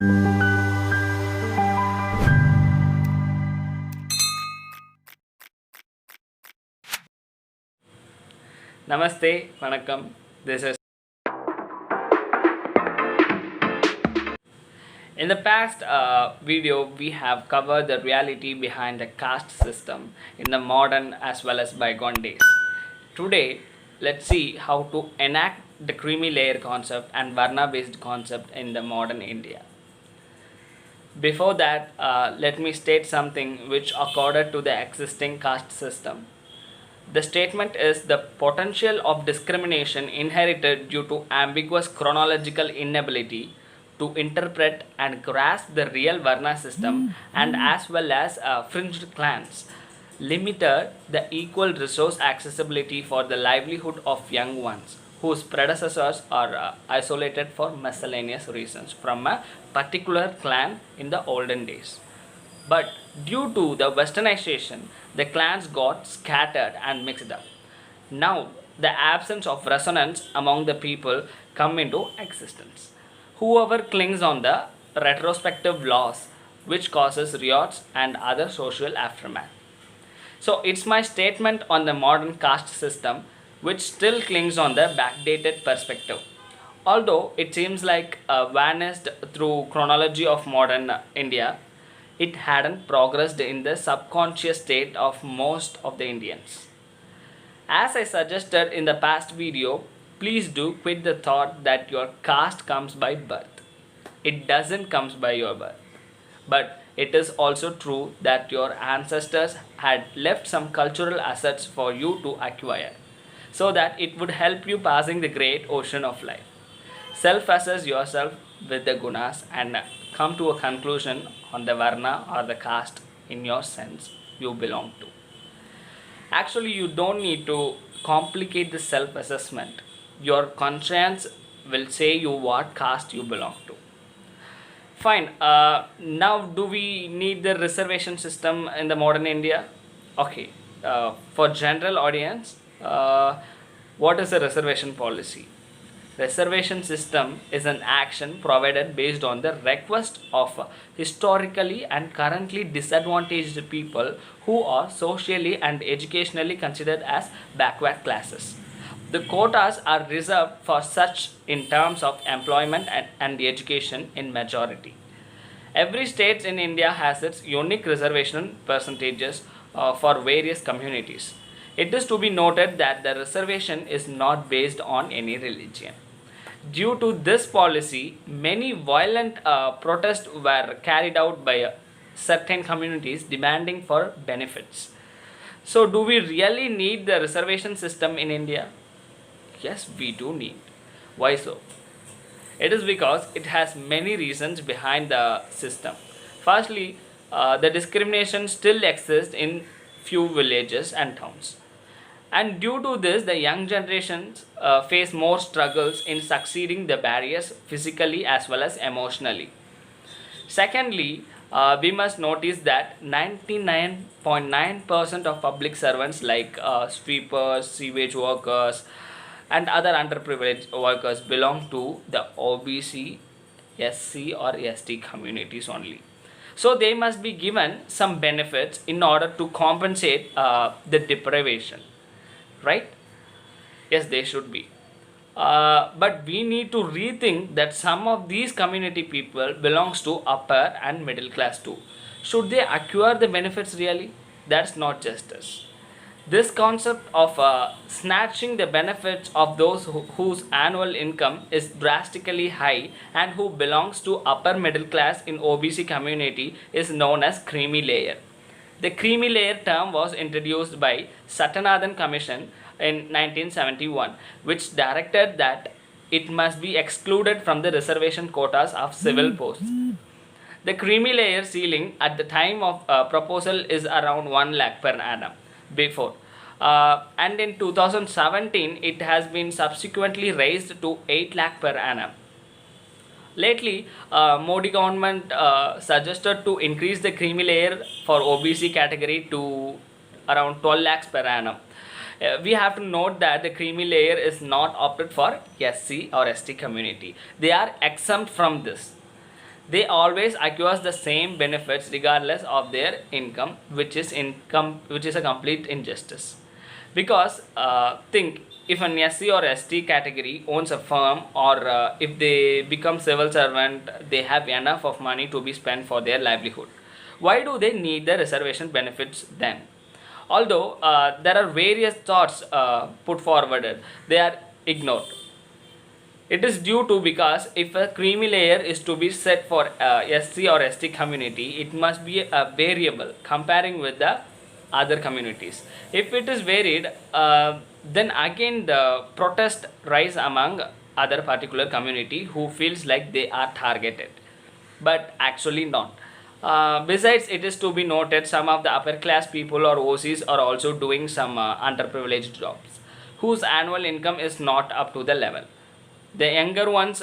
Namaste, Vanakkam. This is. In the past video, we have covered the reality behind the caste system in the modern as well as bygone days. Today, let's see how to enact the creamy layer concept and Varna based concept in the modern India. Before that, let me state something which accorded to the existing caste system. The statement is the potential of discrimination inherited due to ambiguous chronological inability to interpret and grasp the real Varna system and as well as fringed clans limited the equal resource accessibility for the livelihood of young ones whose predecessors are isolated for miscellaneous reasons from a particular clan in the olden days. But due to the westernization, the clans got scattered and mixed up. Now, the absence of resonance among the people come into existence. Whoever clings on the retrospective loss, which causes riots and other social aftermath. So, it's my statement on the modern caste system, which still clings on the backdated perspective. Although it seems like vanished through chronology of modern India, it hadn't progressed in the subconscious state of most of the Indians. As I suggested in the past video, please do quit the thought that your caste comes by birth. It doesn't come by your birth. But it is also true that your ancestors had left some cultural assets for you to acquire so that it would help you passing the great ocean of life. Self-assess yourself with the gunas and come to a conclusion on the varna or the caste in your sense you belong to. Actually, you don't need to complicate the self-assessment. Your conscience will say you what caste you belong to. Fine. Now, do we need the reservation system in the modern India? Okay. For general audience, what is a reservation policy? Reservation system is an action provided based on the request of historically and currently disadvantaged people who are socially and educationally considered as backward classes. The quotas are reserved for such in terms of employment and education in majority. Every state in India has its unique reservation percentages for various communities. It is to be noted that the reservation is not based on any religion. Due to this policy, many violent protests were carried out by certain communities demanding for benefits. So, do we really need the reservation system in India? Yes, we do need. Why so? It is because it has many reasons behind the system. Firstly, the discrimination still exists in few villages and towns. And due to this, the young generations face more struggles in succeeding the barriers physically as well as emotionally. Secondly, we must notice that 99.9% of public servants like sweepers, sewage workers, and other underprivileged workers belong to the OBC, SC, or ST communities only. So they must be given some benefits in order to compensate the deprivation, right? Yes, they should be. But we need to rethink that some of these community people belongs to upper and middle class too. Should they acquire the benefits really? That's not justice. This concept of snatching the benefits of those whose annual income is drastically high and who belongs to upper middle class in OBC community is known as creamy layer. The creamy layer term was introduced by Satyanathan Commission in 1971, which directed that it must be excluded from the reservation quotas of civil posts. The creamy layer ceiling at the time of proposal is around 1 lakh per annum before. And in 2017, it has been subsequently raised to 8 lakh per annum. Lately, Modi government suggested to increase the creamy layer for OBC category to around 12 lakhs per annum. We have to note that the creamy layer is not opted for SC or ST community. They are exempt from this. They always acquire the same benefits regardless of their income, which is a complete injustice. Because think, if an SC or ST category owns a firm, or if they become civil servant, they have enough of money to be spent for their livelihood. Why do they need the reservation benefits then? Although there are various thoughts put forwarded, they are ignored. It is due to, because if a creamy layer is to be set for SC or ST community, it must be a variable comparing with the other communities. If it is varied, then again the protest rise among other particular community who feels like they are targeted, but actually not. Besides, it is to be noted some of the upper class people or OCs are also doing some underprivileged jobs whose annual income is not up to the level. The younger ones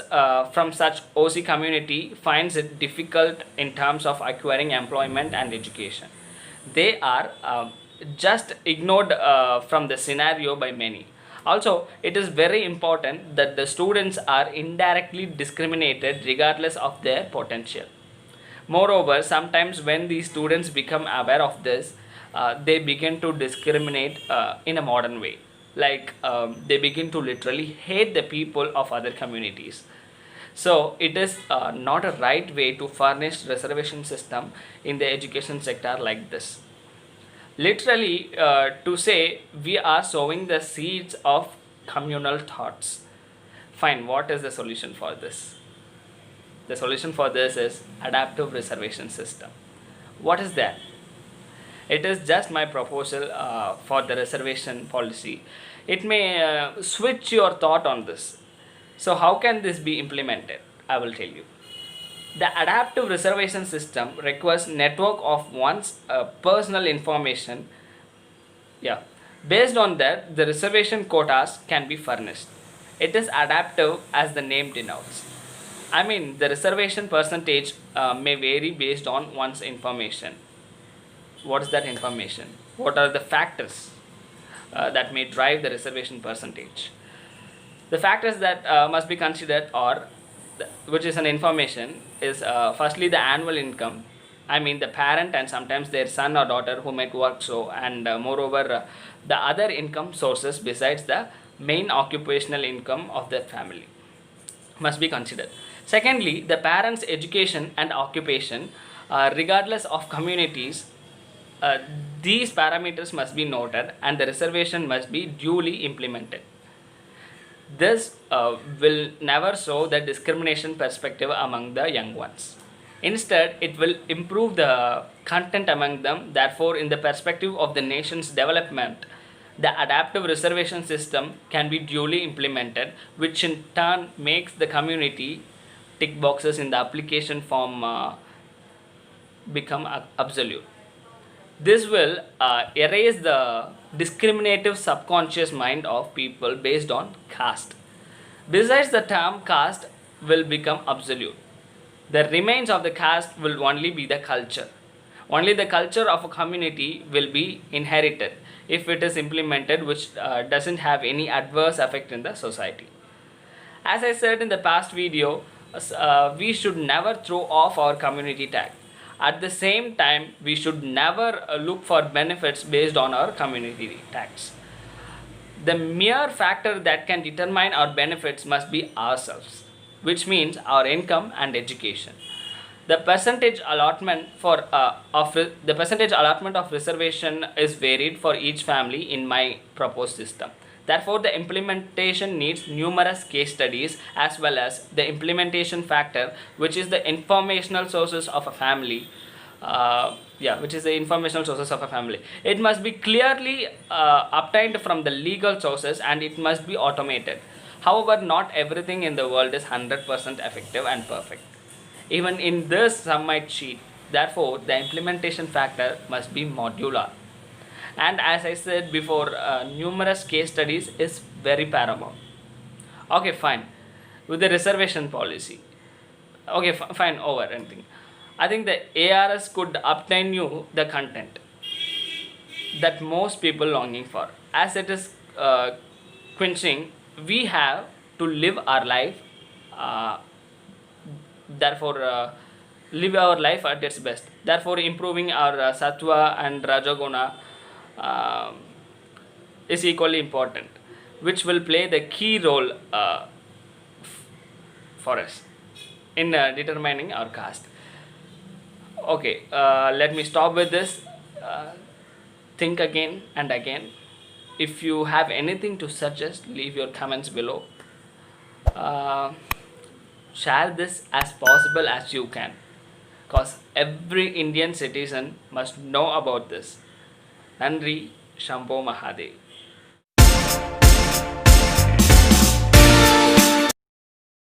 from such OC community finds it difficult in terms of acquiring employment and education. They are just ignored from the scenario by many. Also, it is very important that the students are indirectly discriminated regardless of their potential. Moreover, sometimes when the students become aware of this, they begin to discriminate in a modern way. Like they begin to literally hate the people of other communities. So it is not a right way to furnish reservation system in the education sector like this. Literally, to say we are sowing the seeds of communal thoughts. Fine, what is the solution for this? The solution for this is adaptive reservation system. What is that? It is just my proposal for the reservation policy. It may switch your thought on this. So how can this be implemented? I will tell you. The adaptive reservation system requires network of one's personal information. Yeah. Based on that, the reservation quotas can be furnished. It is adaptive as the name denotes. I mean, the reservation percentage may vary based on one's information. What is that information? What are the factors that may drive the reservation percentage? The factors that must be considered, or which is an information, is firstly the annual income. I mean, the parent and sometimes their son or daughter who might work so, and moreover the other income sources besides the main occupational income of the family must be considered. Secondly, the parents' education and occupation, regardless of communities, these parameters must be noted and the reservation must be duly implemented. This will never show the discrimination perspective among the young ones. Instead, it will improve the content among them. Therefore, in the perspective of the nation's development, the adaptive reservation system can be duly implemented, which in turn makes the community tick boxes in the application form become absolute. This will erase the discriminative subconscious mind of people based on caste. Besides, the term caste will become absolute. The remains of the caste will only be the culture. Only the culture of a community will be inherited if it is implemented, which doesn't have any adverse effect in the society. As I said in the past video, we should never throw off our community tag. At the same time, we should never look for benefits based on our community tax. The mere factor that can determine our benefits must be ourselves, which means our income and education. The percentage allotment of reservation is varied for each family in my proposed system. Therefore, the implementation needs numerous case studies as well as the implementation factor, which is the informational sources of a family. Which is the informational sources of a family. It must be clearly obtained from the legal sources and it must be automated. However, not everything in the world is 100% effective and perfect. Even in this, some might cheat. Therefore, the implementation factor must be modular. And as I said before, numerous case studies is very paramount. Okay, fine. With the reservation policy. Okay, fine, over anything. I think the ARS could obtain you the content that most people longing for. As it is quenching, we have to live our life. Therefore, live our life at its best. Therefore, improving our sattva and rajaguna um is equally important, which will play the key role for us in determining our caste. Okay, let me stop with this. Uh, think again and again. If you have anything to suggest, leave your comments below. Uh, Share this as possible as you can, because every Indian citizen must know about this. Nandri Shambho Mahadev.